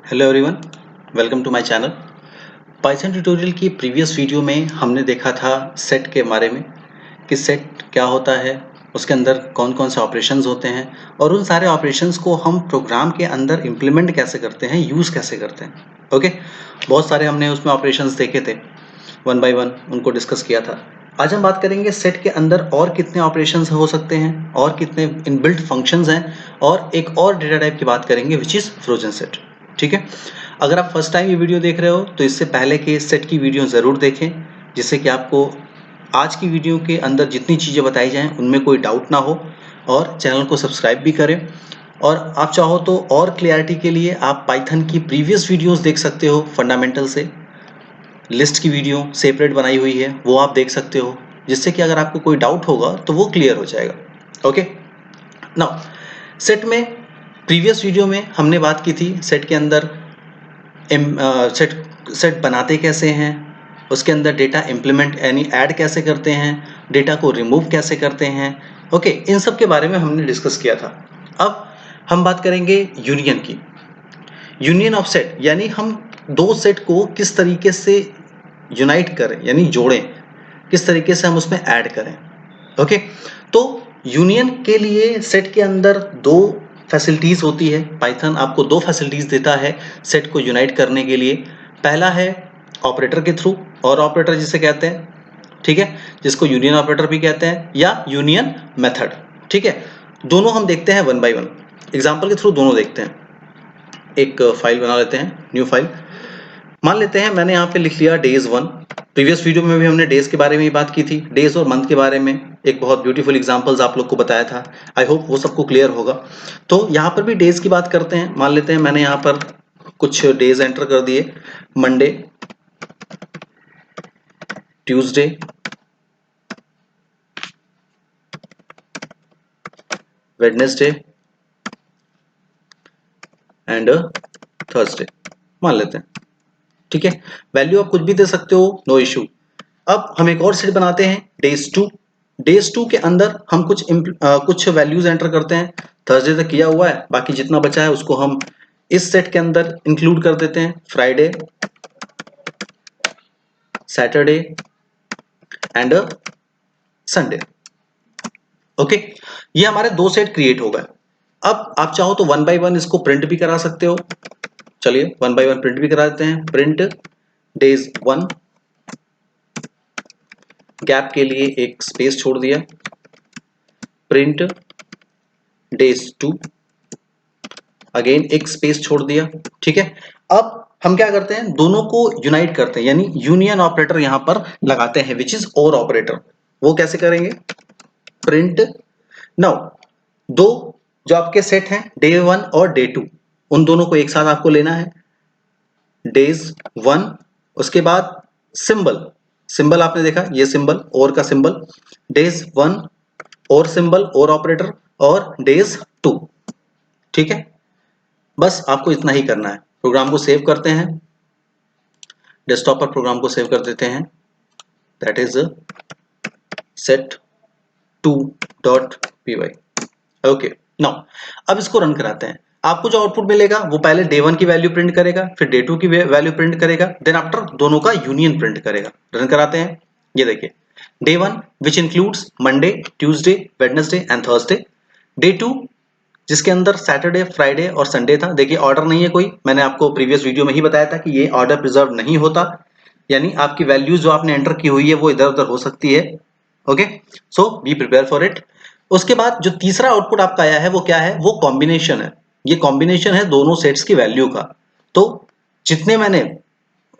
Hello everyone, welcome to my channel. Python tutorial की previous video में हमने देखा था सेट के बारे में कि सेट क्या होता है, उसके अंदर कौन कौन से ऑपरेशंस होते हैं और उन सारे ऑपरेशंस को हम प्रोग्राम के अंदर इम्प्लीमेंट कैसे करते हैं, यूज़ कैसे करते हैं। ओके, बहुत सारे हमने उसमें ऑपरेशंस देखे थे, वन बाय वन उनको डिस्कस किया था। आज हम बात करेंगे सेट के अंदर और कितने ऑपरेशंस हो सकते हैं और कितने इनबिल्ट फंक्शंस हैं, और एक और डेटा टाइप की बात करेंगे विच इज़ फ्रोजन सेट। ठीक है, अगर आप फर्स्ट टाइम ये वीडियो देख रहे हो तो इससे पहले के सेट की वीडियो ज़रूर देखें, जिससे कि आपको आज की वीडियो के अंदर जितनी चीज़ें बताई जाएं उनमें कोई डाउट ना हो, और चैनल को सब्सक्राइब भी करें। और आप चाहो तो और क्लियरिटी के लिए आप पाइथन की प्रीवियस वीडियोस देख सकते हो, फंडामेंटल से लिस्ट की वीडियो सेपरेट बनाई हुई है, वो आप देख सकते हो, जिससे कि अगर आपको कोई डाउट होगा तो वो क्लियर हो जाएगा। ओके, नाउ सेट में प्रीवियस वीडियो में हमने बात की थी सेट के अंदर सेट बनाते कैसे हैं, उसके अंदर डेटा इम्प्लीमेंट यानी ऐड कैसे करते हैं, डेटा को रिमूव कैसे करते हैं। ओके, इन सब के बारे में हमने डिस्कस किया था। अब हम बात करेंगे यूनियन की, यूनियन ऑफ सेट, यानी हम दो सेट को किस तरीके से यूनाइट करें यानी जोड़ें, किस तरीके से हम उसमें ऐड करें। ओके, तो यूनियन के लिए सेट के अंदर दो फैसिलिटीज़ होती है। पाइथन आपको दो फैसिलिटीज़ देता है सेट को यूनाइट करने के लिए। पहला है ऑपरेटर के थ्रू, और ऑपरेटर जिसे कहते हैं, ठीक है, जिसको यूनियन ऑपरेटर भी कहते हैं या यूनियन मेथड। ठीक है, दोनों हम देखते हैं वन बाय वन, एग्जाम्पल के थ्रू दोनों देखते हैं। एक फाइल बना लेते हैं, न्यू फाइल मान लेते हैं। मैंने यहाँ पे लिख लिया डेज वन। प्रीवियस वीडियो में भी हमने डेज के बारे में ही बात की थी, डेज और मंथ के बारे में एक बहुत ब्यूटीफुल एग्जांपल्स आप लोग को बताया था। आई होप वो सबको क्लियर होगा। तो यहाँ पर भी डेज की बात करते हैं। मान लेते हैं मैंने यहाँ पर कुछ डेज एंटर कर दिए, Monday, Tuesday, Wednesday and Thursday मान लेते हैं। ठीक है, वैल्यू आप कुछ भी दे सकते हो, नो इशू। अब हम एक और सेट बनाते हैं, डेज टू। डेज टू के अंदर हम कुछ वैल्यूज एंटर करते हैं। थर्सडे तक किया हुआ है, बाकी जितना बचा है उसको हम इस सेट के अंदर इंक्लूड कर देते हैं। Friday, Saturday and Sunday. Okay, ये हमारे दो सेट क्रिएट हो गए। अब आप चाहो तो वन बाय वन इसको प्रिंट भी करा सकते हो। चलिए वन बाय वन प्रिंट भी करा देते हैं। प्रिंट डेज वन, गैप के लिए एक स्पेस छोड़ दिया, प्रिंट डेज टू, अगेन एक स्पेस छोड़ दिया। ठीक है, अब हम क्या करते हैं, दोनों को यूनाइट करते हैं, यानी यूनियन ऑपरेटर यहां पर लगाते हैं, विच इज और ऑपरेटर। वो कैसे करेंगे, प्रिंट नाउ, दो जो आपके सेट हैं डे वन और डे टू, उन दोनों को एक साथ आपको लेना है। डेज वन, उसके बाद सिंबल, सिंबल आपने देखा ये सिंबल और का सिंबल, डेज वन और सिंबल और ऑपरेटर, और डेज टू। ठीक है, बस आपको इतना ही करना है। प्रोग्राम को सेव करते हैं, डेस्कटॉप पर प्रोग्राम को सेव कर देते हैं, that is set2.py। Okay, now अब इसको रन कराते हैं। आपको जो आउटपुट मिलेगा वो पहले डे वन की वैल्यू प्रिंट करेगा, फिर डे टू की वैल्यू प्रिंट करेगा, देन आफ्टर दोनों का यूनियन प्रिंट करेगा। रन कराते हैं, ये देखिए day one which includes Monday, Tuesday, Wednesday and Thursday. Day two जिसके अंदर सैटरडे, फ्राइडे और संडे था। देखिए ऑर्डर नहीं है कोई, मैंने आपको प्रीवियस वीडियो में ही बताया था कि ये ऑर्डर प्रिजर्व नहीं होता, यानी आपकी वैल्यूज जो आपने एंटर की हुई है वो इधर उधर हो सकती है। Okay, so be prepare for it. उसके बाद जो तीसरा आउटपुट आपका आया है वो क्या है, वो कॉम्बिनेशन है। ये कॉम्बिनेशन है दोनों सेट्स की वैल्यू का। तो जितने मैंने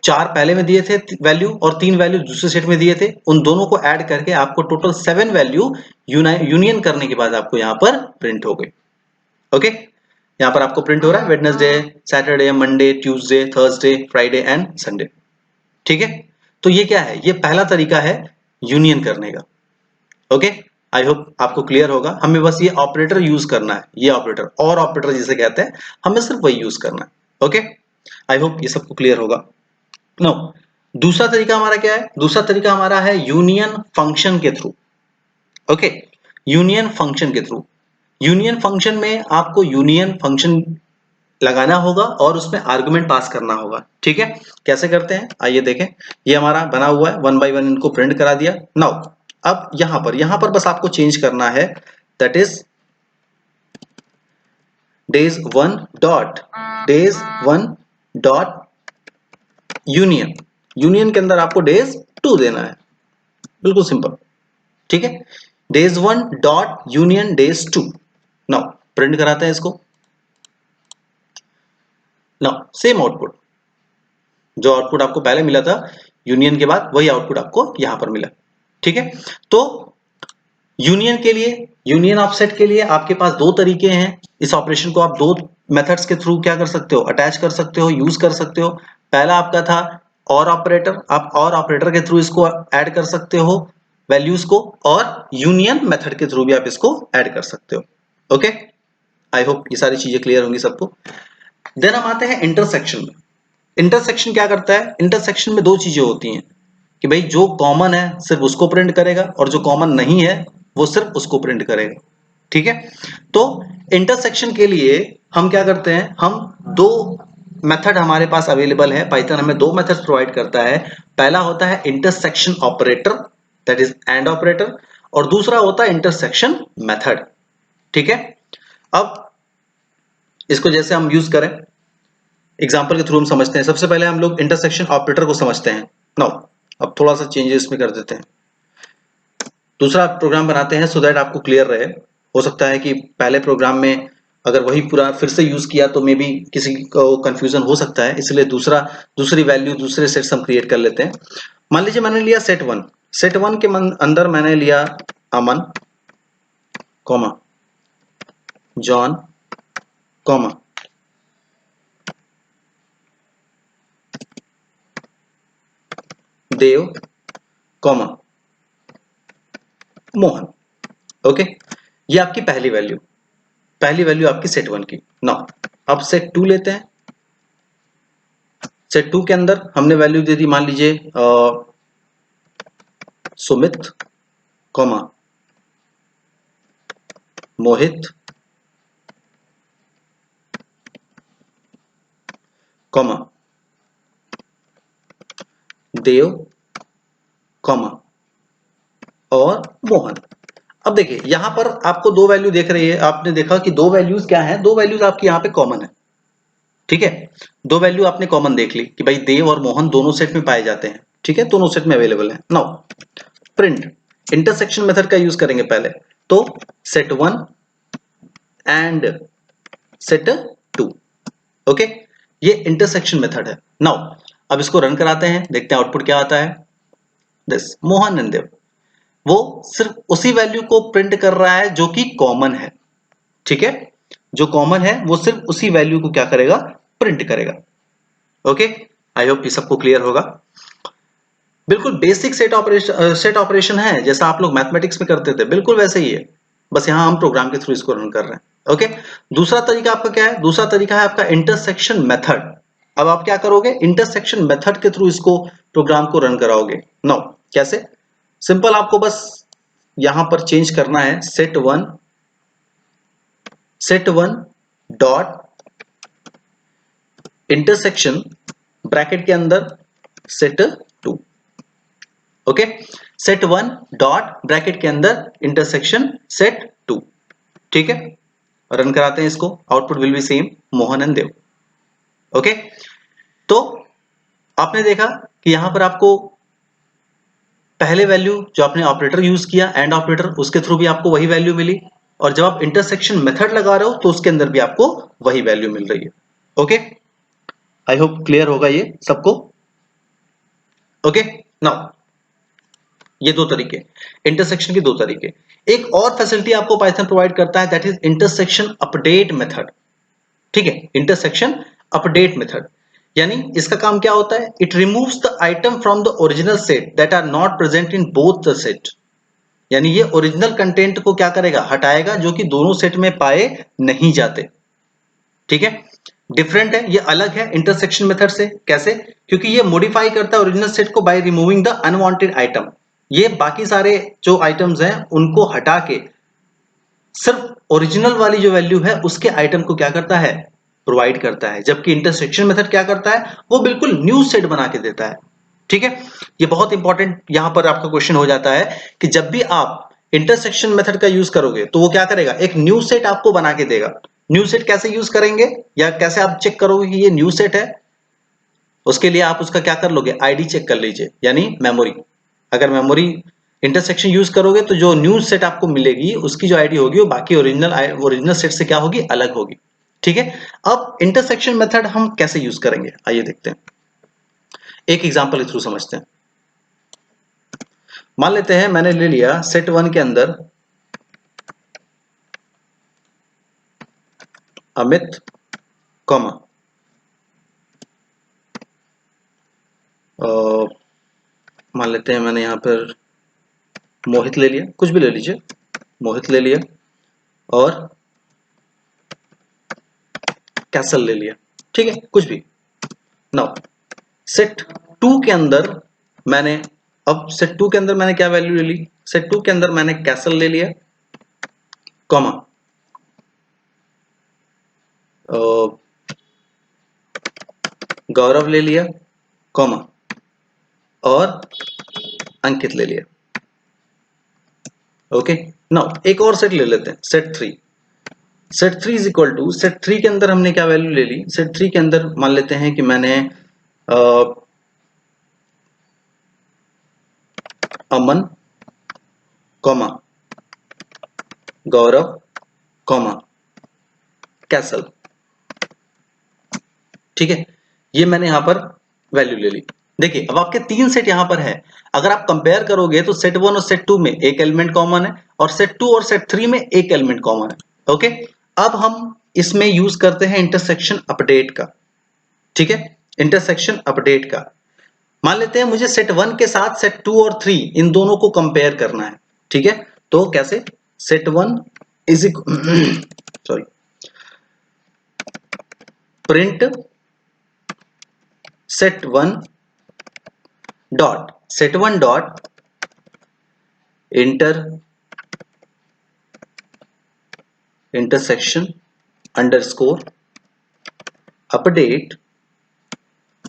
चार पहले में दिए थे वैल्यू और तीन वैल्यू दूसरे सेट में दिए थे, उन दोनों को ऐड करके आपको टोटल 7 वैल्यू यूनियन करने के बाद आपको यहां पर प्रिंट हो गई। ओके, यहां पर आपको प्रिंट हो रहा है Wednesday, Saturday, Monday, Tuesday, Thursday, Friday and Sunday. ठीक है, तो ये क्या है, ये पहला तरीका है यूनियन करने का। ओके, आई होप आपको क्लियर होगा। हमें बस ये ऑपरेटर यूज करना है, ये ऑपरेटर और ऑपरेटर जिसे कहते हैं, हमें सिर्फ वही यूज करना है। ओके, आई होप ये सबको क्लियर होगा। नो, दूसरा तरीका हमारा क्या है, दूसरा तरीका हमारा है यूनियन फंक्शन के थ्रू। ओके, यूनियन फंक्शन के थ्रू, यूनियन फंक्शन में आपको यूनियन फंक्शन लगाना होगा और उसमें आर्गुमेंट पास करना होगा। ठीक है, कैसे करते हैं आइए देखें। ये हमारा बना हुआ है, वन बाय वन इनको प्रिंट करा दिया। नाउ अब यहां पर बस आपको चेंज करना है, that is days one dot union. Union के अंदर आपको डेज 2 देना है, बिल्कुल सिंपल। ठीक है, days 1 dot union days 2। Now print कराते हैं इसको। नाउ सेम आउटपुट, जो आउटपुट आपको पहले मिला था यूनियन के बाद, वही आउटपुट आपको यहां पर मिला। ठीक है, तो यूनियन के लिए, यूनियन ऑफसेट के लिए आपके पास दो तरीके हैं। इस ऑपरेशन को आप दो मेथड्स के थ्रू क्या कर सकते हो, अटैच कर सकते हो, यूज कर सकते हो। पहला आपका था और ऑपरेटर, आप और ऑपरेटर के थ्रू इसको ऐड कर सकते हो वैल्यूज को, और यूनियन मेथड के थ्रू भी आप इसको ऐड कर सकते हो। ओके, आई होप ये सारी चीजें क्लियर होंगी सबको। देन हम आते हैं इंटरसेक्शन में। इंटरसेक्शन क्या करता है, इंटरसेक्शन में दो चीजें होती हैं कि भाई जो कॉमन है सिर्फ उसको प्रिंट करेगा, और जो कॉमन नहीं है वो सिर्फ उसको प्रिंट करेगा। ठीक है, तो इंटरसेक्शन के लिए हम क्या करते हैं, हम दो मेथड हमारे पास अवेलेबल है। पाइथन हमें दो मेथड्स प्रोवाइड करता है। पहला होता है intersection operator, that is and operator, और दूसरा होता है इंटरसेक्शन मेथड। ठीक है, अब इसको जैसे हम यूज करें, एग्जाम्पल के थ्रू हम समझते हैं। सबसे पहले हम लोग इंटरसेक्शन ऑपरेटर को समझते हैं। नाउ अब थोड़ा सा चेंजेस में कर देते हैं, दूसरा प्रोग्राम बनाते हैं सो दैट आपको क्लियर रहे। हो सकता है कि पहले प्रोग्राम में अगर वही पूरा फिर से यूज किया तो मे बी किसी को कंफ्यूजन हो सकता है, इसलिए दूसरी वैल्यू, दूसरे सेट्स हम क्रिएट कर लेते हैं। मान लीजिए मैंने लिया सेट वन, सेट वन के अंदर मैंने लिया अमन कॉमा जॉन कॉमा देव कॉमा मोहन। ओके, ये आपकी पहली वैल्यू आपकी सेट वन की। नाउ अब सेट टू लेते हैं। सेट टू के अंदर हमने वैल्यू दे दी, मान लीजिए सुमित कॉमा मोहित कॉमा देव कॉमा और मोहन। अब देखिए यहां पर आपको दो वैल्यू देख रही है, आपने देखा कि दो वैल्यूज क्या है, दो वैल्यूज आपकी यहां पे कॉमन है। ठीक है, दो वैल्यू आपने कॉमन देख ली कि भाई देव और मोहन दोनों सेट में पाए जाते हैं। ठीक है, दोनों सेट में अवेलेबल है। नाउ प्रिंट इंटरसेक्शन मेथड का यूज करेंगे पहले, तो set one and set two. Okay, ये इंटरसेक्शन मेथड है। नाउ अब इसको रन कराते हैं, देखते हैं आउटपुट क्या आता है। दिस मोहन एंड देव, वो सिर्फ उसी वैल्यू को प्रिंट कर रहा है जो कि कॉमन है। ठीक है, जो कॉमन है वो सिर्फ उसी वैल्यू को क्या करेगा, प्रिंट करेगा। ओके, आई होप ये सबको क्लियर होगा। बिल्कुल बेसिक सेट ऑपरेशन है, जैसा आप लोग मैथमेटिक्स में करते थे, बिल्कुल वैसे ही है, बस यहां हम प्रोग्राम के थ्रू इसको रन कर रहे हैं। ओके, दूसरा तरीका आपका क्या है, दूसरा तरीका है आपका इंटरसेक्शन मेथड। अब आप क्या करोगे, इंटरसेक्शन मेथड के थ्रू इसको प्रोग्राम को रन कराओगे। नो, कैसे, सिंपल, आपको बस यहां पर चेंज करना है set one dot intersection bracket के अंदर set two. Okay, set one dot bracket के अंदर इंटरसेक्शन सेट टू। ठीक है, रन कराते हैं इसको, output will be same Mohan and Dev. Okay, तो आपने देखा कि यहां पर आपको पहले वैल्यू जो आपने ऑपरेटर यूज किया एंड ऑपरेटर, उसके थ्रू भी आपको वही वैल्यू मिली, और जब आप इंटरसेक्शन मेथड लगा रहे हो तो उसके अंदर भी आपको वही वैल्यू मिल रही है। ओके, आई होप क्लियर होगा ये सबको। ओके, नाउ ये दो तरीके, इंटरसेक्शन के दो तरीके। एक और फैसिलिटी आपको पाइथन प्रोवाइड करता है, that is intersection update method. ठीक है, इंटरसेक्शन अपडेट मेथड, यानी इसका काम क्या होता है, it removes the item from the original set that are not present in both the set. यानी ये ओरिजिनल कंटेंट को क्या करेगा, हटाएगा, जो कि दोनों सेट में पाए नहीं जाते। ठीक है, डिफरेंट है, ये अलग है इंटरसेक्शन मेथड से। कैसे, क्योंकि ये मॉडिफाई करता है ओरिजिनल सेट को by removing the unwanted item. ये बाकी सारे जो आइटम्स हैं उनको हटा के सिर्फ ओरिजिनल वाली जो वैल्यू है उसके आइटम को क्या करता है, प्रोवाइड करता है, जबकि इंटरसेक्शन मेथड क्या करता है, वो बिल्कुल न्यू सेट बना के देता है। ठीक है, ये बहुत इंपॉर्टेंट यहां पर आपका क्वेश्चन हो जाता है कि जब भी आप इंटरसेक्शन मेथड का यूज करोगे तो वो क्या करेगा, एक न्यू सेट आपको बना के देगा। न्यू सेट कैसे यूज करेंगे या कैसे आप चेक करोगे कि ये न्यू सेट है, उसके लिए आप उसका क्या कर लोगे, आईडी चेक कर लीजिए, यानी मेमोरी। अगर मेमोरी इंटरसेक्शन यूज करोगे तो जो न्यू सेट आपको मिलेगी उसकी जो आईडी होगी वो बाकी ओरिजिनल सेट से क्या होगी, अलग होगी। ठीक है, अब इंटरसेक्शन मेथड हम कैसे यूज करेंगे आइए देखते हैं, एक एग्जांपल के थ्रू समझते हैं। मान लेते हैं मैंने ले लिया सेट 1 के अंदर अमित कॉमा मान लेते हैं मैंने यहां पर मोहित ले लिया, कुछ भी ले लीजिए, मोहित ले लिया और कैसल ले लिया। ठीक है, कुछ भी। नाउ सेट 2 के अंदर मैंने सेट 2 के अंदर मैंने क्या वैल्यू ले ली, सेट 2 के अंदर मैंने कैसल ले लिया कॉमा गौरव ले लिया कॉमा और अंकित ले लिया। ओके, नाउ एक और सेट ले लेते हैं, set 3। Set 3 is equal to, set 3 के अंदर हमने क्या वैल्यू ले ली, सेट 3 के अंदर मान लेते हैं कि मैंने अमन कॉमा गौरव कॉमा कैसल। ठीक है, ये मैंने यहां पर वैल्यू ले ली। देखिए अब आपके 3 सेट यहां पर है, अगर आप कंपेयर करोगे तो सेट 1 और सेट 2 में एक एलिमेंट कॉमन है और सेट 2 और सेट 3 में एक एलिमेंट कॉमन है। ओके, अब हम इसमें यूज करते हैं इंटरसेक्शन अपडेट का। ठीक है, इंटरसेक्शन अपडेट का मान लेते हैं मुझे सेट 1 के साथ सेट 2 और 3 इन दोनों को कंपेयर करना है। ठीक है, तो कैसे, set 1 is sorry print set 1 dot intersection underscore update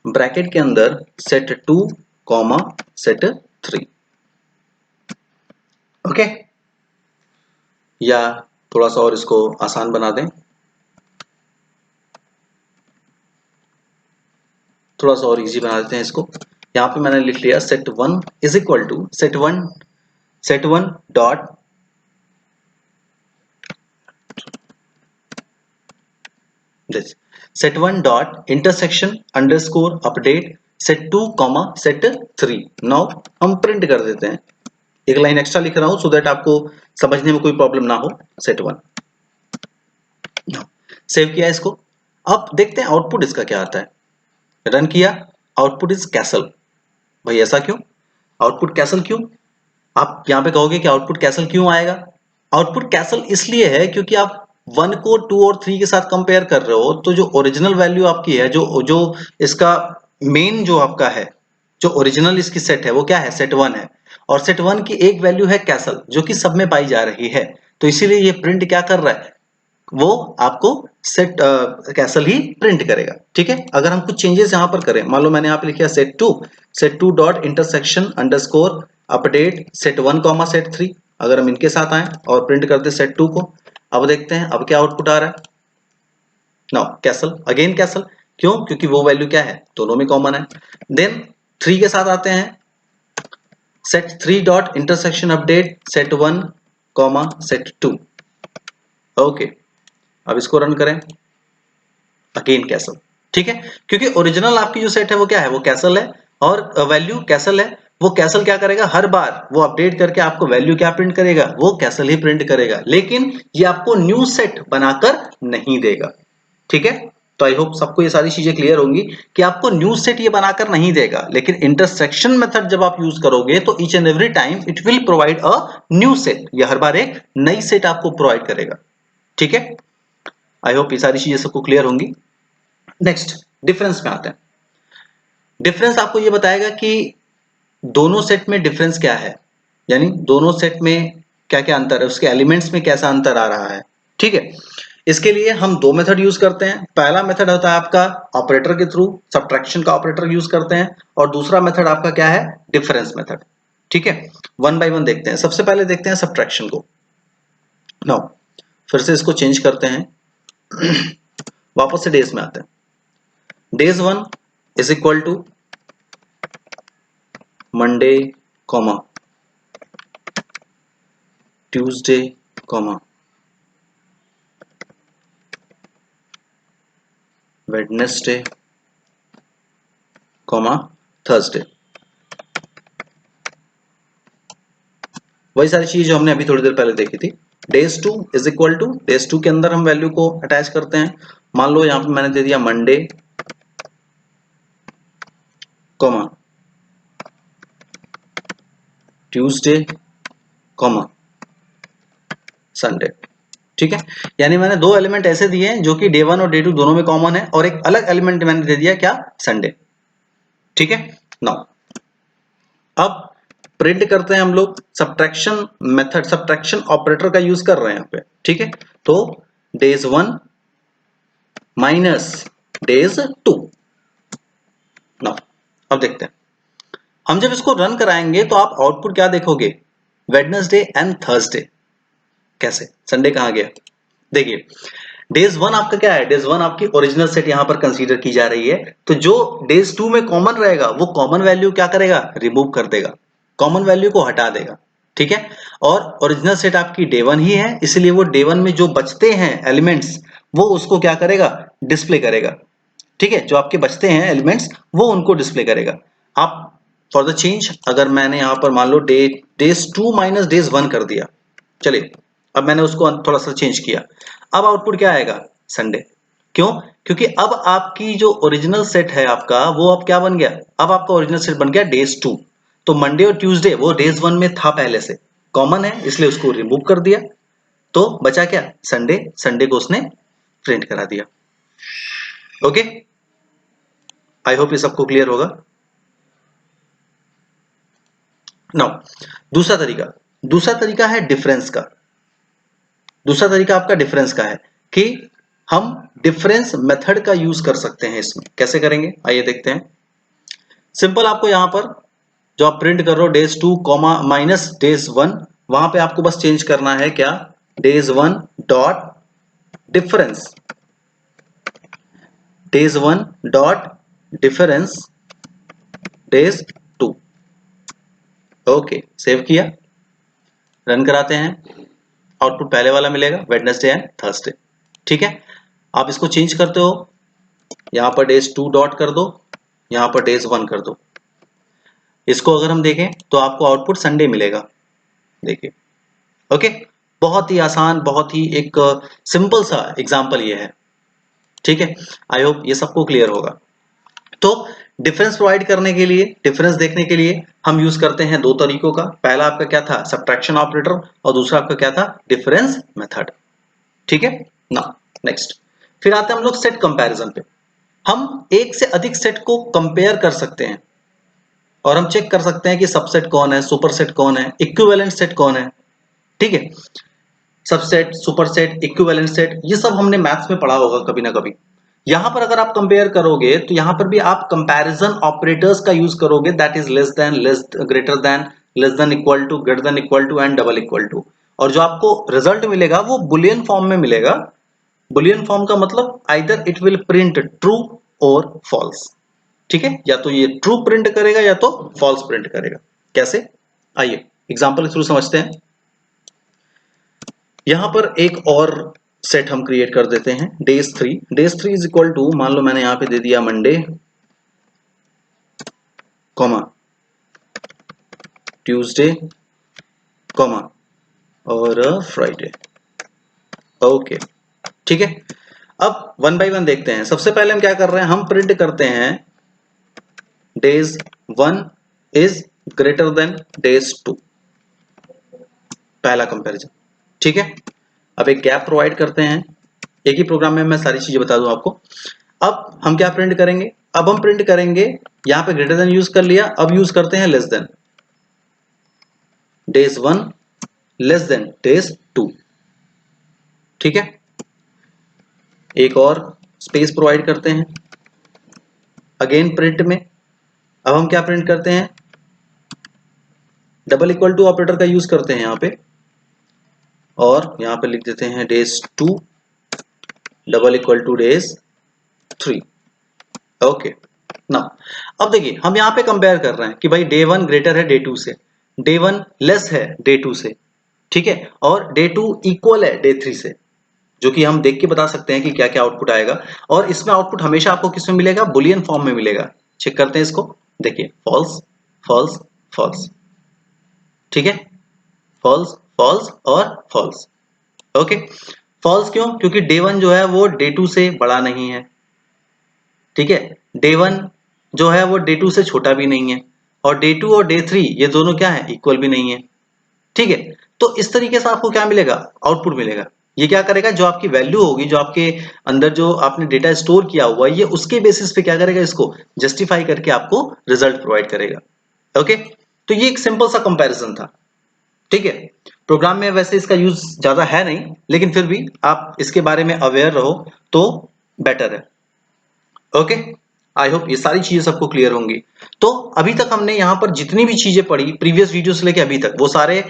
bracket के अंदर सेट 2 कॉमा सेट 3। ओके, या थोड़ा सा और इसको आसान बना दें, थोड़ा सा और इजी बना देते हैं इसको। यहां पे मैंने लिख लिया set 1 is equal to set 1 dot set 1 dot intersection underscore update set 2 comma set 3। Now हम प्रिंट कर देते हैं, एक लाइन एक्स्ट्रा लिख रहा हूं सो दैट आपको समझने में कोई प्रॉब्लम ना हो। सेट 1 सेव किया इसको, अब देखते हैं आउटपुट इसका क्या आता है। रन किया, आउटपुट इज कैसल। भाई ऐसा क्यों, आउटपुट कैसल क्यों, आप यहां पे कहोगे कि आउटपुट कैसल क्यों आएगा। आउटपुट कैसल इसलिए है क्योंकि आप 1 को 2 और 3 के साथ कंपेयर कर रहे हो, तो जो ओरिजिनल वैल्यू आपकी है, जो जो इसका मेन जो आपका है, जो ओरिजिनल इसकी सेट है वो क्या है, सेट 1 है, और सेट 1 की एक वैल्यू है कैसल जो कि सब में पाई जा रही है, तो इसीलिए ये प्रिंट क्या कर रहा है, वो आपको सेट कैसल ही प्रिंट करेगा। ठीक है, अगर हम कुछ चेंजेस यहां पर करें, मान लो मैंने यहां पे लिखा set 2 dot intersection underscore update set 1 comma set 3, अगर हम इनके साथ आए और प्रिंट करते सेट 2 को, अब देखते हैं अब क्या आउटपुट आ रहा है। नाउ कैसल, अगेन कैसल, क्यों, क्योंकि वो वैल्यू क्या है, दोनों में कॉमन है। देन 3 के साथ आते हैं, set 3 dot intersection update set 1 comma set 2। Okay, अब इसको रन करें, अगेन कैसल। ठीक है, क्योंकि ओरिजिनल आपकी जो सेट है वो क्या है, वो कैसल है, और वैल्यू कैसल है, वो कैसल क्या करेगा, हर बार वो अपडेट करके आपको वैल्यू क्या प्रिंट करेगा, वो कैसल ही प्रिंट करेगा, लेकिन ये आपको न्यू सेट बनाकर नहीं देगा। ठीक है, तो आई होप सबको ये सारी चीजें क्लियर होंगी कि आपको न्यू सेट ये बनाकर नहीं देगा, लेकिन इंटरसेक्शन मेथड जब आप यूज करोगे तो each and every time it will provide a new set, ये हर बार एक नई सेट आपको प्रोवाइड करेगा। ठीक है, आई होप ये सारी चीजें सबको क्लियर होंगी। नेक्स्ट डिफरेंस में आते हैं। डिफरेंस आपको ये बताएगा कि दोनों सेट में डिफरेंस क्या है, यानी दोनों सेट में क्या क्या अंतर है, उसके एलिमेंट्स में कैसा अंतर आ रहा है। ठीक है, इसके लिए हम दो मेथड यूज करते हैं। पहला मेथड होता है आपका ऑपरेटर के थ्रू, सब्ट्रैक्शन का ऑपरेटर यूज करते हैं, और दूसरा मेथड आपका क्या है, डिफरेंस मेथड। ठीक है, वन बाय वन देखते हैं। सबसे पहले देखते हैं सब्ट्रैक्शन को। नाउ फिर से इसको चेंज करते हैं, वापस से डेज में आते हैं। Days 1 is equal to Monday comma Tuesday comma Wednesday comma Thursday. वही सारी चीज जो हमने अभी थोड़ी देर पहले देखी थी। Days 2 is equal to, days 2 के अंदर हम वैल्यू को अटैच करते हैं। मान लो यहां पे मैंने दे दिया Monday comma Tuesday comma Sunday. ठीक है, यानी मैंने दो एलिमेंट ऐसे दिए हैं जो कि डे 1 और डे 2 दोनों में कॉमन है, और एक अलग एलिमेंट मैंने दे दिया क्या, संडे। ठीक है, नाउ अब प्रिंट करते हैं हम लोग। सब्ट्रैक्शन मेथड, सब्ट्रैक्शन ऑपरेटर का यूज कर रहे हैं यहाँ पे। ठीक है, तो डेज 1 माइनस डेज 2। नाउ अब देखते हैं, हम जब इसको रन कराएंगे तो आप आउटपुट क्या देखोगे, वेडनेसडे एंड थर्सडे। कैसे, संडे कहां गया, देखिए डेज 1 आपका क्या है, डेज 1 आपकी ओरिजिनल सेट यहां पर कंसीडर की जा रही है। तो जो डेज 2 में कॉमन रहेगा वो कॉमन वैल्यू क्या करेगा, रिमूव कर देगा, कॉमन वैल्यू को हटा देगा। ठीक है, और ओरिजिनल सेट आपकी डे 1 ही है, इसलिए वो डे 1 में जो बचते हैं एलिमेंट्स वो उसको क्या करेगा, डिस्प्ले करेगा। ठीक है, जो आपके बचते हैं एलिमेंट्स वो उनको डिस्प्ले करेगा। आप फॉर द चेंज अगर मैंने यहां पर मान लो डेज 2 माइनस डेज 1 कर दिया, चलिए अब मैंने उसको थोड़ा सा चेंज किया, अब आउटपुट क्या आएगा, संडे। क्यों, क्योंकि अब आपकी जो ओरिजिनल सेट है आपका वो अब क्या बन गया, अब आपका ओरिजिनल सेट बन गया डेज 2। तो मंडे और ट्यूसडे वो डेज 1 में था पहले से, कॉमन है, इसलिए उसको रिमूव कर दिया। तो बचा क्या, संडे, संडे को उसने प्रिंट करा दिया। ओके, आई होप ये सबको क्लियर होगा। नाउ दूसरा तरीका है डिफरेंस का। दूसरा तरीका आपका डिफरेंस का है कि हम डिफरेंस मेथड का यूज कर सकते हैं। इसमें कैसे करेंगे, आइए देखते हैं। सिंपल, आपको यहां पर जो आप प्रिंट कर रहे हो डेज 2 कॉमा माइनस डेज 1, वहां पे आपको बस चेंज करना है क्या, days 1 dot difference, days 1 dot difference days 2। Okay, save किया, रन कराते हैं, आउटपुट पहले वाला मिलेगा, वेडनेसडे एंड थर्सडे। ठीक है, आप इसको चेंज करते हो, यहां पर डेज 2 डॉट कर दो, यहां पर डेज 1 कर दो। इसको अगर हम देखें तो आपको आउटपुट संडे मिलेगा, देखिए। ओके, बहुत ही आसान, बहुत ही एक सिंपल सा एग्जांपल ये है। ठीक है, आई होप ये सबको क्लियर होगा। तो डिफरेंस प्रोवाइड करने के लिए, डिफरेंस देखने के लिए हम यूज करते हैं दो तरीकों का। पहला आपका क्या था, सब्ट्रैक्शन ऑपरेटर, और दूसरा आपका क्या था, डिफरेंस मेथड। ठीक है, ना नेक्स्ट फिर आते हैं हम लोग सेट कंपैरिजन पे। हम एक से अधिक सेट को कंपेयर कर सकते हैं और हम चेक कर सकते हैं कि सबसेट कौन है, सुपरसेट कौन है, इक्विवेलेंट सेट कौन है। ठीक है, सबसेट, सुपरसेट, इक्विवेलेंट सेट, ये सब हमने मैथ्स में पढ़ा होगा कभी ना कभी। यहां पर अगर आप कंपेयर करोगे तो यहां पर भी आप कंपैरिजन ऑपरेटर्स का यूज करोगे, that is less than, less greater than, less than equal to, greater than equal to and double equal to. और जो आपको रिजल्ट मिलेगा वो बुलियन फॉर्म में मिलेगा। बुलियन फॉर्म का मतलब either it will print true और फॉल्स। ठीक है, या तो ये ट्रू प्रिंट करेगा या तो फॉल्स प्रिंट करेगा। कैसे, आइए एग्जांपल के थ्रू समझते हैं। यहां पर एक और सेट हम क्रिएट कर देते हैं, days 3। Days 3 is equal to, मान लो मैंने यहां पे दे दिया मंडे कॉमा ट्यूसडे कॉमा और फ्राइडे। ओके, ठीक है, अब वन बाय वन देखते हैं। सबसे पहले हम क्या कर रहे हैं, हम प्रिंट करते हैं days 1 is greater than days 2, पहला कंपैरिजन। ठीक है, अब एक गैप प्रोवाइड करते हैं, एक ही प्रोग्राम में मैं सारी चीजें बता दूं आपको। अब हम क्या प्रिंट करेंगे, अब हम प्रिंट करेंगे, यहां पे ग्रेटर देन यूज कर लिया, अब यूज करते हैं less than, days 1 less than days 2। ठीक है, एक और स्पेस प्रोवाइड करते हैं, अगेन प्रिंट में अब हम क्या प्रिंट करते हैं, डबल इक्वल टू ऑपरेटर का यूज करते हैं यहाँ पे, और यहाँ पे लिख देते हैं days2 double equal to days3। Okay ना, अब देखिए हम यहाँ पे कंपेयर कर रहे हैं कि भाई डे 1 ग्रेटर है डे 2 से, डे 1 लेस है डे 2 से, ठीक है, और डे 2 इक्वल है डे 3 से, जो कि हम देख के बता सकते हैं कि क्या क्या आउटपुट आएगा। और इसमें आउटपुट हमेशा आपको किस में मिलेगा, बुलियन फॉर्म में मिलेगा। चेक करते हैं इसको, देखिए फॉल्स फॉल्स फॉल्स, ठीक है, फॉल्स फॉल्स और फॉल्स। ओके, फॉल्स क्यों, क्योंकि डे 1 जो है वो डे 2 से बड़ा नहीं है, ठीक है, डे 1 जो है वो डे 2 से छोटा भी नहीं है, और डे 2 और डे 3 ये दोनों क्या है, इक्वल भी नहीं है, ठीक है। तो इस तरीके से आपको क्या मिलेगा, आउटपुट मिलेगा। ये क्या करेगा, जो आपकी वैल्यू होगी, जो आपके अंदर जो आपने डेटा स्टोर किया हुआ है, ये उसके बेसिस पे क्या करेगा, इसको जस्टिफाई करके आपको रिजल्ट प्रोवाइड करेगा। ओके, तो ये एक सिंपल सा कंपैरिजन था, ठीक है। प्रोग्राम में वैसे इसका यूज ज्यादा है नहीं, लेकिन फिर भी आप इसके बारे में अवेयर रहो तो बेटर है। ओके, आई होप ये सारी चीजें सबको क्लियर होंगी। तो अभी तक हमने यहाँ पर जितनी भी चीजें पढ़ी प्रीवियस वीडियो से लेके अभी तक, वो सारे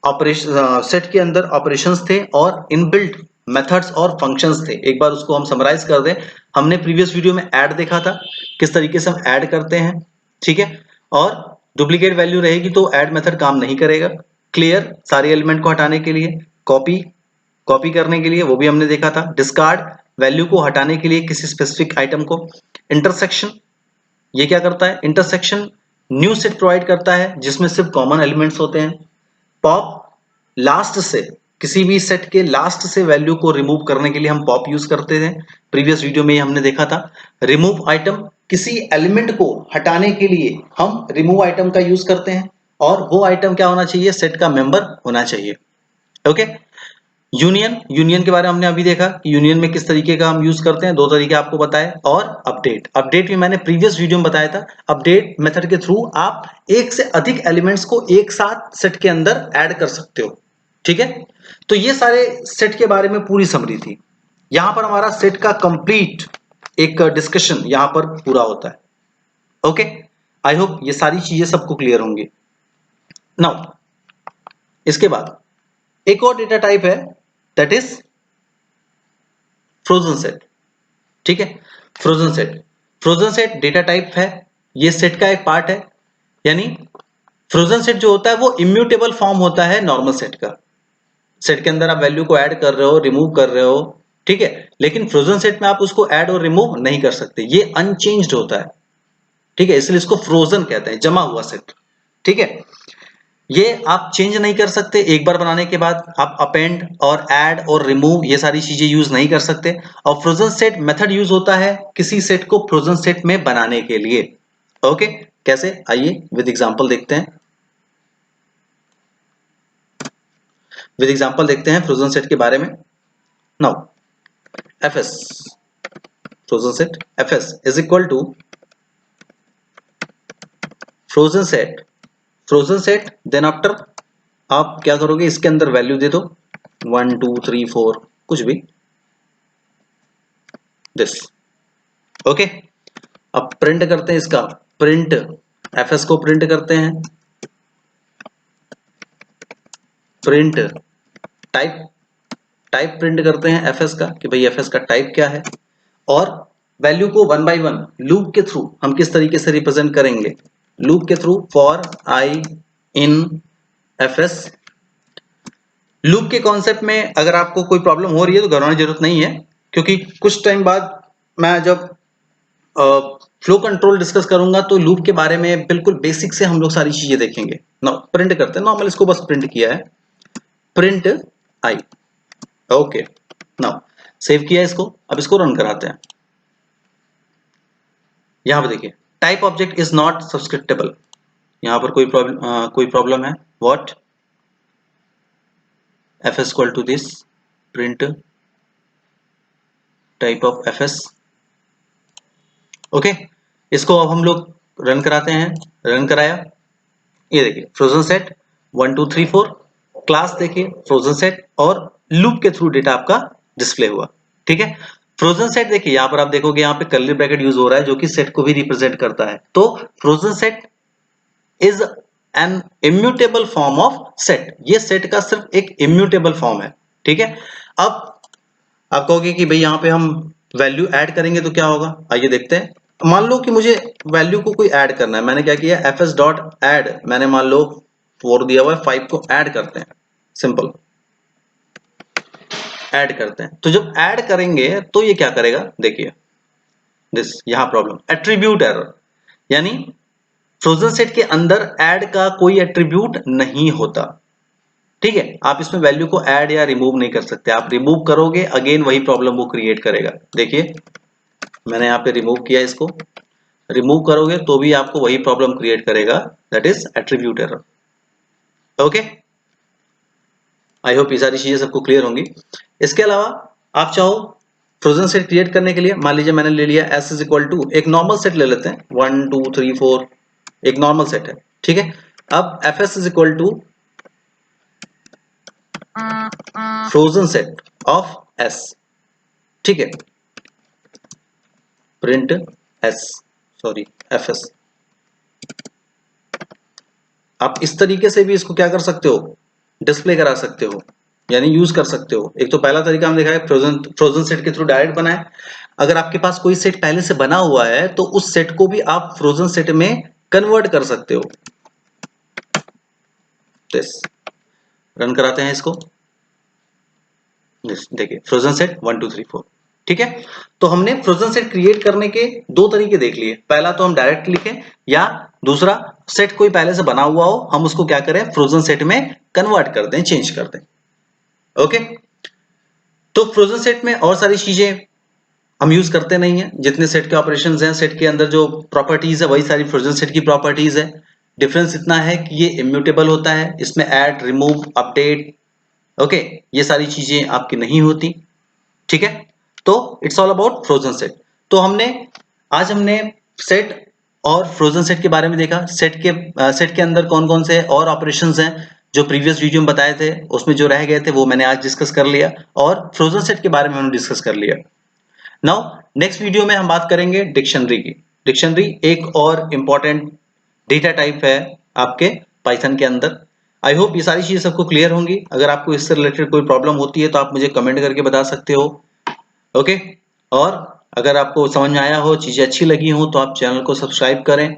ऑपरेशन सेट के अंदर ऑपरेशंस थे और इनबिल्ट मेथड्स और फंक्शंस थे। एक बार उसको हम समराइज कर दें, हमने प्रीवियस वीडियो में ऐड देखा था, किस तरीके से हम ऐड करते हैं, ठीक है, और डुप्लीकेट वैल्यू रहेगी तो ऐड मेथड काम नहीं करेगा। क्लियर, सारे एलिमेंट को हटाने के लिए, कॉपी कॉपी करने के लिए वो भी हमने देखा था, डिस्कार्ड वैल्यू को हटाने के लिए किसी स्पेसिफिक आइटम को, इंटरसेक्शन ये क्या करता है, इंटरसेक्शन न्यू सेट प्रोवाइड करता है जिसमें सिर्फ कॉमन एलिमेंट्स होते हैं, पॉप लास्ट से, किसी भी सेट के लास्ट से वैल्यू को रिमूव करने के लिए हम पॉप यूज करते थे, प्रीवियस वीडियो में हमने देखा था। रिमूव आइटम, किसी एलिमेंट को हटाने के लिए हम रिमूव आइटम का यूज करते हैं, और वो आइटम क्या होना चाहिए, सेट का मेंबर होना चाहिए। ओके, यूनियन, यूनियन के बारे में हमने अभी देखा कि यूनियन में किस तरीके का हम यूज करते हैं, दो तरीके आपको बताए। और अपडेट, अपडेट भी मैंने प्रीवियस वीडियो में बताया था। अपडेट मेथड के थ्रू आप एक से अधिक एलिमेंट्स को एक साथ सेट के अंदर ऐड कर सकते हो, ठीक है। तो ये सारे सेट के बारे में पूरी समरी थी। यहां पर हमारा सेट का कंप्लीट एक डिस्कशन यहां पर पूरा होता है। ओके, आई होप ये सारी चीजें सबको क्लियर होंगी। नाउ इसके बाद एक और डेटा टाइप है, दैट इज फ्रोजन सेट, ठीक है। Frozen set, frozen set data type है, ये सेट का एक पार्ट है। यानी फ्रोजन सेट जो होता है वो इम्यूटेबल फॉर्म होता है नॉर्मल सेट का। सेट के अंदर आप वैल्यू को ऐड कर रहे हो, रिमूव कर रहे हो, ठीक है, लेकिन फ्रोजन सेट में आप उसको ऐड और रिमूव नहीं कर सकते, ये अनचेंज्ड होता है, ठीक है, इसलिए इसको फ्रोजन कहते हैं, जमा हुआ सेट, ठीक है। ये आप चेंज नहीं कर सकते, एक बार बनाने के बाद आप अपेंड और ऐड और रिमूव ये सारी चीजें यूज नहीं कर सकते। और फ्रोजन सेट मेथड यूज होता है किसी सेट को फ्रोजन सेट में बनाने के लिए। ओके, कैसे, आइए विद एग्जांपल देखते हैं, विद एग्जांपल देखते हैं फ्रोजन सेट के बारे में। Now fs, frozen set fs is equal to frozen set, frozen set then after आप क्या करोगे, इसके अंदर वैल्यू दे दो 1 2 3 4 कुछ भी, दिस। ओके, अब प्रिंट करते हैं इसका, प्रिंट fs को प्रिंट करते हैं, प्रिंट टाइप, टाइप प्रिंट करते हैं fs का कि भाई fs का टाइप क्या है। और वैल्यू को वन बाय वन लूप के थ्रू हम किस तरीके से रिप्रेजेंट करेंगे, लूप के through for I in fs। Loop के कॉन्सेप्ट में अगर आपको कोई प्रॉब्लम हो रही है तो घबराने की जरूरत नहीं है, क्योंकि कुछ टाइम बाद मैं जब फ्लो कंट्रोल डिस्कस करूंगा तो लूप के बारे में बिल्कुल बेसिक से हम लोग सारी चीजें देखेंगे। नाउ प्रिंट करते हैं, नॉर्मल इसको बस प्रिंट किया है, print I. Okay, now save किया इसको, अब इसको रन कराते हैं। यहां पे देखिए type object is not subscriptable, यहां पर कोई प्रॉब्लम है, what fs equal to this print type of fs। Okay, इसको अब हम लोग रन कराते हैं, रन कराया, ये देखिए फ्रोजन सेट 1 2 3 4, क्लास देखिए फ्रोजन सेट, और लूप के थ्रू डेटा आपका डिस्प्ले हुआ, ठीक है। फ्रोजन सेट देखिए यहां पर आप देखोगे यहाँ पे कर्ली ब्रैकेट यूज हो रहा है जो कि सेट को भी रिप्रेजेंट करता है। तो frozen set is an immutable form of set. ये सेट का सिर्फ एक इम्यूटेबल फॉर्म है, ठीक है। अब आप कहोगे कि भाई यहाँ पे हम वैल्यू ऐड करेंगे तो क्या होगा, आइए देखते हैं। मान लो कि मुझे वैल्यू को कोई ऐड करना है, मैंने क्या किया, fs डॉट ऐड, मैंने मान लो 4 दिया हुआ है, 5 को ऐड करते हैं, सिंपल ऐड करते हैं। तो जब ऐड करेंगे तो ये क्या करेगा, देखिए दिस यहां प्रॉब्लम एट्रीब्यूट एरर, यानी फ्रोजन सेट के अंदर ऐड का कोई एट्रीब्यूट नहीं होता, ठीक है। आप इसमें वैल्यू को ऐड या रिमूव नहीं कर सकते, आप रिमूव करोगे अगेन वही प्रॉब्लम वो क्रिएट करेगा। देखिए मैंने यहाँ पे रिमूव किया, इसको रिमूव करोगे तो भी आपको वही प्रॉब्लम क्रिएट करेगा, that is attribute error. Okay, I hope ये सारी चीजें सबको क्लियर होंगी। इसके अलावा आप चाहो फ्रोजन सेट क्रिएट करने के लिए, मान लीजिए मैंने ले लिया s इज इक्वल टू, एक नॉर्मल सेट ले लेते हैं 1 2 3 4, एक नॉर्मल सेट है, ठीक है। अब fs is equal to frozen set of s, ठीक है, प्रिंट s, सॉरी fs। आप इस तरीके से भी इसको क्या कर सकते हो, डिस्प्ले करा सकते हो, यानी यूज कर सकते हो। एक तो पहला तरीका हम देखा है फ्रोजन सेट के थ्रू डायरेक्ट बनाए। अगर आपके पास कोई सेट पहले से बना हुआ है तो उस सेट को भी आप फ्रोजन सेट में कन्वर्ट कर सकते हो। रन कराते हैं इसको, देखिए फ्रोजन सेट 1 2 3 4, ठीक है। तो हमने फ्रोजन सेट क्रिएट करने के दो तरीके देख लिए, पहला तो हम डायरेक्ट लिखें, या दूसरा सेट कोई पहले से बना हुआ हो हम उसको क्या करें, फ्रोजन सेट में कन्वर्ट कर दें, चेंज कर दें। ओके, तो फ्रोजन सेट में और सारी चीजें हम यूज करते नहीं है, जितने सेट के ऑपरेशंस हैं, सेट के अंदर जो प्रॉपर्टीज है वही सारी फ्रोजन सेट की प्रॉपर्टीज है। डिफरेंस इतना है कि ये इम्यूटेबल होता है, इसमें ऐड रिमूव अपडेट, ओके, ये सारी चीजें आपकी नहीं होती, ठीक है। तो it's all about frozen set. तो आज हमने सेट और फ्रोजन सेट के बारे में देखा। सेट के अंदर कौन कौन से और ऑपरेशंस हैं जो प्रीवियस वीडियो में बताए थे, उसमें जो रह गए थे वो मैंने आज डिस्कस कर लिया, और फ्रोजन सेट के बारे में हमने डिस्कस कर लिया। नाउ नेक्स्ट वीडियो में हम बात करेंगे डिक्शनरी की। डिक्शनरी एक और इंपॉर्टेंट डेटा टाइप है आपके पाइथन के अंदर। आई होप ये सारी चीजें सबको क्लियर होंगी। अगर आपको इससे रिलेटेड कोई प्रॉब्लम होती है तो आप मुझे कमेंट करके बता सकते हो, ओके। और अगर आपको समझ में आया हो, चीजें अच्छी लगी हो, तो आप चैनल को सब्सक्राइब करें,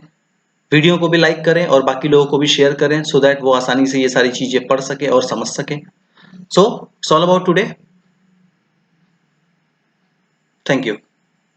वीडियो को भी लाइक करें और बाकी लोगों को भी शेयर करें, सो दैट वो आसानी से ये सारी चीजें पढ़ सके और समझ सके। So it's all about today, thank you.